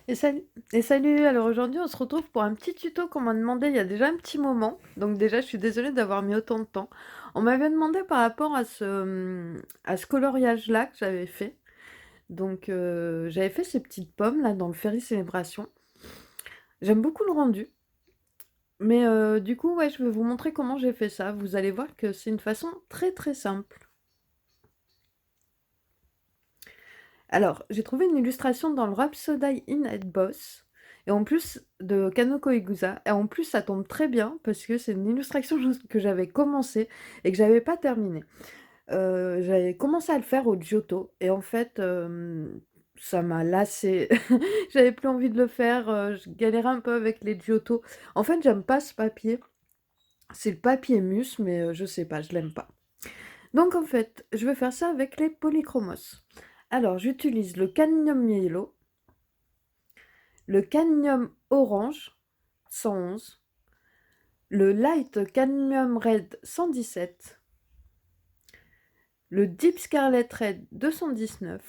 Et salut, alors aujourd'hui on se retrouve pour un petit tuto qu'on m'a demandé il y a déjà un petit moment. Donc déjà je suis désolée d'avoir mis autant de temps. On m'avait demandé par rapport à ce coloriage-là que j'avais fait. Donc j'avais fait ces petites pommes là dans le Ferry Célébration. J'aime beaucoup le rendu. Mais du coup ouais je vais vous montrer comment j'ai fait ça. Vous allez voir que c'est une façon très très simple. Alors, j'ai trouvé une illustration dans le Rhapsody in Head Boss, et en plus de Kanoko Igusa, et en plus ça tombe très bien parce que c'est une illustration que j'avais commencé et que j'avais pas terminée. J'avais commencé à le faire au Giotto, et en fait, ça m'a lassée. J'avais plus envie de le faire, je galérais un peu avec les Giotto. En fait, j'aime pas ce papier. C'est le papier mus, mais je sais pas, je l'aime pas. Donc en fait, je vais faire ça avec les polychromos. Alors, j'utilise le cadmium yellow, le cadmium orange 111, le light cadmium red 117, le deep scarlet red 219,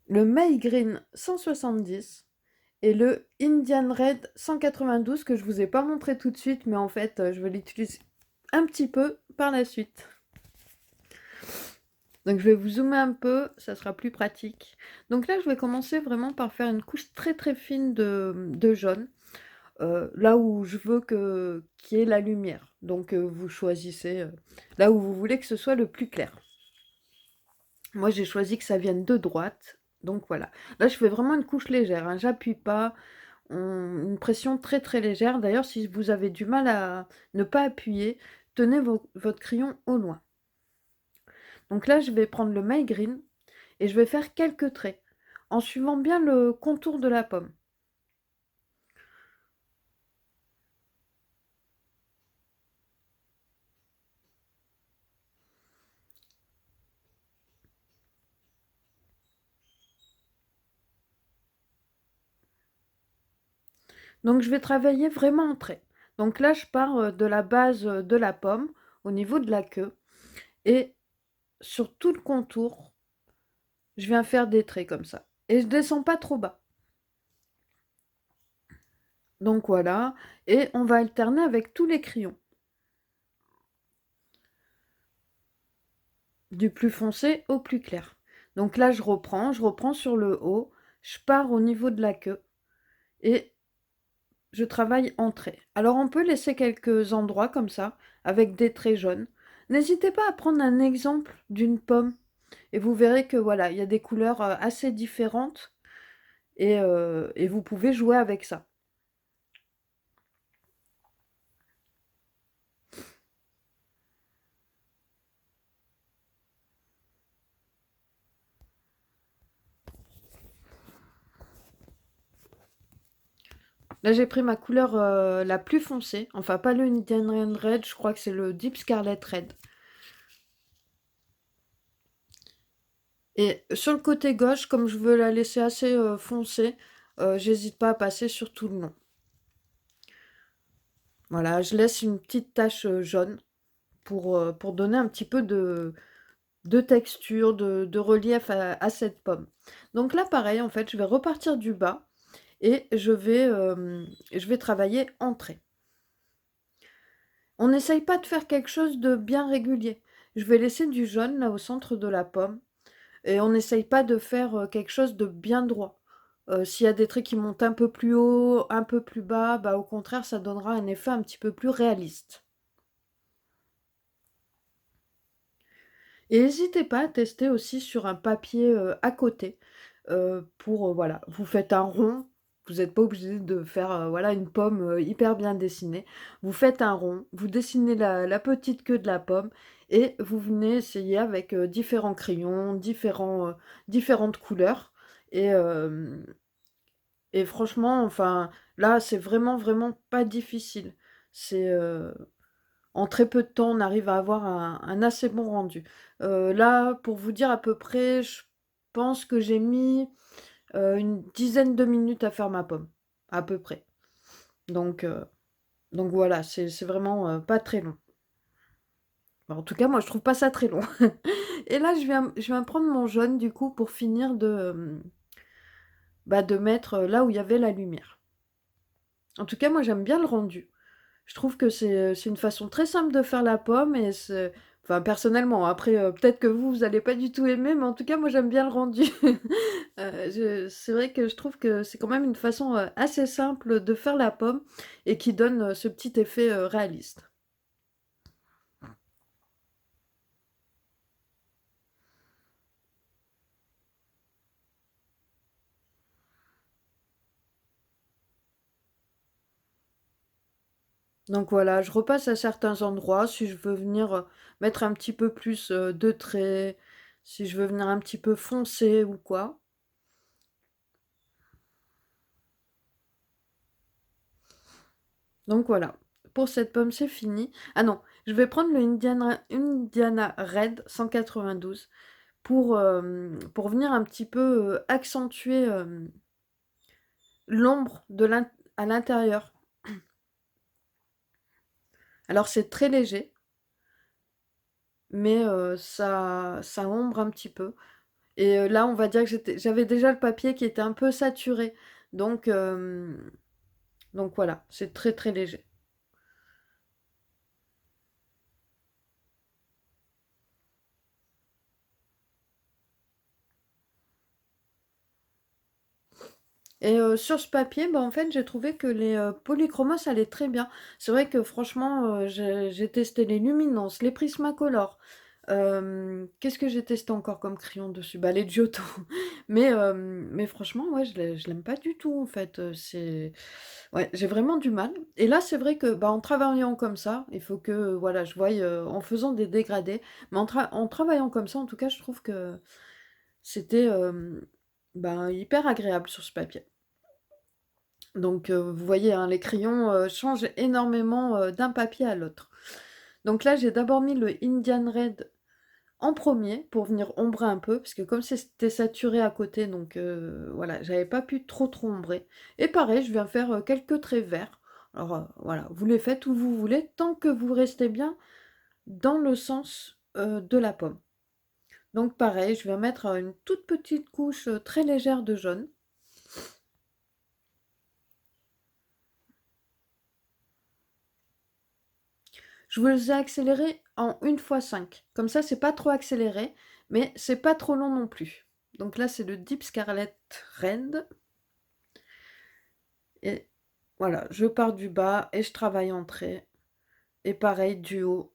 le May green 170 et le Indian red 192 que je vous ai pas montré tout de suite, mais en fait je vais l'utiliser un petit peu par la suite. Donc je vais vous zoomer un peu, ça sera plus pratique. Donc là je vais commencer vraiment par faire une couche très très fine de jaune. Là où je veux qu'il y ait la lumière. Donc vous choisissez là où vous voulez que ce soit le plus clair. Moi j'ai choisi que ça vienne de droite. Donc voilà. Là je fais vraiment une couche légère, hein. J'appuie pas. Une pression très très légère. D'ailleurs si vous avez du mal à ne pas appuyer, tenez votre crayon au loin. Donc là je vais prendre le My Green et je vais faire quelques traits en suivant bien le contour de la pomme. Donc je vais travailler vraiment en trait. Donc là, je pars de la base de la pomme au niveau de la queue et sur tout le contour, je viens faire des traits comme ça. Et je descends pas trop bas. Donc voilà, et on va alterner avec tous les crayons, du plus foncé au plus clair. Donc là, je reprends sur le haut, je pars au niveau de la queue et je travaille en trait. Alors on peut laisser quelques endroits comme ça, avec des traits jaunes. N'hésitez pas à prendre un exemple d'une pomme et vous verrez que voilà, il y a des couleurs assez différentes et vous pouvez jouer avec ça. Là, j'ai pris ma couleur la plus foncée, enfin pas le Indian Red, je crois que c'est le Deep Scarlet Red. Et sur le côté gauche, comme je veux la laisser assez foncée, j'hésite pas à passer sur tout le long. Voilà, je laisse une petite tache jaune pour donner un petit peu de texture, de relief à cette pomme. Donc là, pareil, en fait, je vais repartir du bas et je vais travailler en trait. On n'essaye pas de faire quelque chose de bien régulier. Je vais laisser du jaune là au centre de la pomme et on n'essaye pas de faire quelque chose de bien droit. S'il y a des traits qui montent un peu plus haut, un peu plus bas, bah au contraire, ça donnera un effet un petit peu plus réaliste. Et n'hésitez pas à tester aussi sur un papier à côté. Pour, voilà, vous faites un rond, vous n'êtes pas obligé de faire voilà, une pomme hyper bien dessinée. Vous faites un rond, vous dessinez la petite queue de la pomme et vous venez essayer avec différents crayons, différentes couleurs. Et, euh, et franchement, enfin, là, c'est vraiment, vraiment pas difficile. C'est en très peu de temps, on arrive à avoir un assez bon rendu. Là, pour vous dire à peu près, je pense que j'ai mis une dizaine de minutes à faire ma pomme, à peu près. Donc, euh, donc voilà, c'est vraiment pas très long. Enfin, en tout cas, moi, je trouve pas ça très long. Et là, je viens prendre mon jaune, du coup, pour finir bah, de mettre, là où il y avait la lumière. En tout cas, moi, j'aime bien le rendu. Je trouve que c'est une façon très simple de faire la pomme et c'est enfin, personnellement, après, peut-être que vous allez pas du tout aimer, mais en tout cas, moi, j'aime bien le rendu. Je c'est vrai que je trouve que c'est quand même une façon, assez simple de faire la pomme et qui donne, ce petit effet, réaliste. Donc voilà, je repasse à certains endroits si je veux venir, mettre un petit peu plus, de traits, si je veux venir un petit peu foncer ou quoi. Donc voilà, pour cette pomme, c'est fini. Ah non, je vais prendre le Indiana Red 192 pour venir un petit peu, accentuer, l'ombre à l'intérieur. Alors c'est très léger, mais ça ombre un petit peu et là, on va dire que j'avais déjà le papier qui était un peu saturé, donc donc voilà, c'est très, très léger. Et sur ce papier, bah, en fait, j'ai trouvé que les, polychromos ça allait très bien. C'est vrai que franchement, j'ai testé les luminances, les Prismacolor, qu'est-ce que j'ai testé encore comme crayon dessus? Bah, les Giotto. Mais franchement, ouais, je l'aime pas du tout, en fait, c'est ouais, j'ai vraiment du mal. Et là, c'est vrai que, bah, en travaillant comme ça, il faut que, voilà, je voie, en faisant des dégradés, mais en travaillant comme ça, en tout cas, je trouve que c'était, ben, hyper agréable sur ce papier. Donc, vous voyez, hein, les crayons, changent énormément, d'un papier à l'autre. Donc là, j'ai d'abord mis le Indian Red en premier pour venir ombrer un peu, parce que comme c'était saturé à côté, donc voilà, j'avais pas pu trop trop ombrer. Et pareil, je viens faire quelques traits verts. Alors voilà, vous les faites où vous voulez, tant que vous restez bien dans le sens de la pomme. Donc pareil, je vais mettre une toute petite couche très légère de jaune. Je vous les ai accélérés en 1 x 5. Comme ça, c'est pas trop accéléré, mais c'est pas trop long non plus. Donc là, c'est le Deep Scarlet Red. Et voilà, je pars du bas et je travaille en trait. Et pareil, du haut,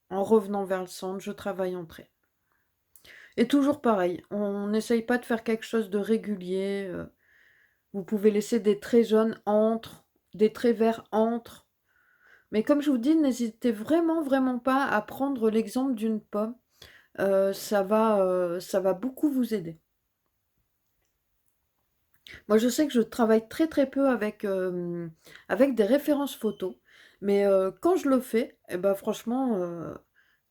en revenant vers le centre, je travaille en trait. Et toujours pareil, on n'essaye pas de faire quelque chose de régulier. Vous pouvez laisser des traits jaunes entre, des traits verts entre. Mais comme je vous dis, n'hésitez vraiment, vraiment pas à prendre l'exemple d'une pomme. Ça va beaucoup vous aider. Moi, je sais que je travaille très très peu avec des références photos, mais quand je le fais, eh ben, franchement,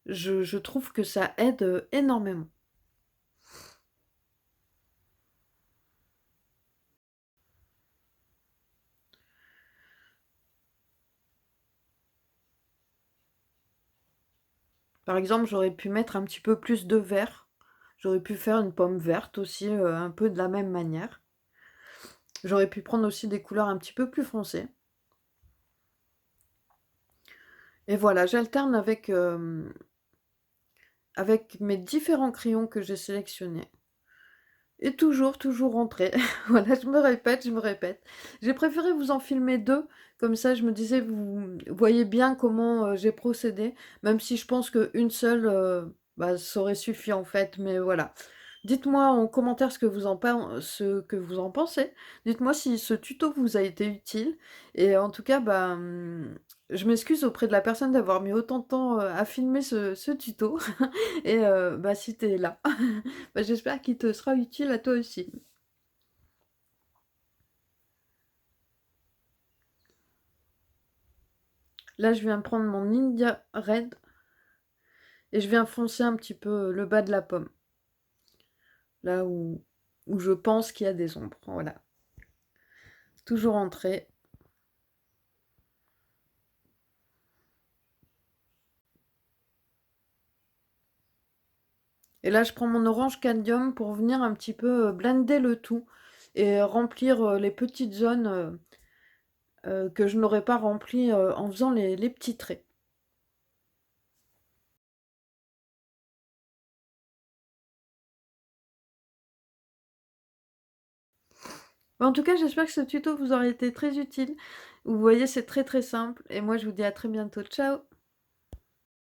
je trouve que ça aide énormément. Par exemple, j'aurais pu mettre un petit peu plus de vert. J'aurais pu faire une pomme verte aussi, un peu de la même manière. J'aurais pu prendre aussi des couleurs un petit peu plus foncées. Et voilà, j'alterne avec mes différents crayons que j'ai sélectionnés. Et toujours, toujours rentrer. Voilà, je me répète, je me répète. J'ai préféré vous en filmer deux, comme ça je me disais, vous voyez bien comment j'ai procédé, même si je pense qu'une seule, bah, ça aurait suffi en fait, mais voilà. Dites-moi en commentaire ce que vous en pensez. Dites-moi si ce tuto vous a été utile. Et en tout cas, bah, je m'excuse auprès de la personne d'avoir mis autant de temps à filmer ce tuto. Et bah, si t'es là, bah, j'espère qu'il te sera utile à toi aussi. Là, je viens prendre mon Ninja Red et je viens foncer un petit peu le bas de la pomme. Là où je pense qu'il y a des ombres. Voilà. Toujours en trait. Et là, je prends mon orange cadmium pour venir un petit peu blender le tout et remplir, les petites zones, que je n'aurais pas remplies, en faisant les petits traits. En tout cas, j'espère que ce tuto vous aura été très utile. Vous voyez, c'est très, très simple et moi je vous dis à très bientôt. Ciao!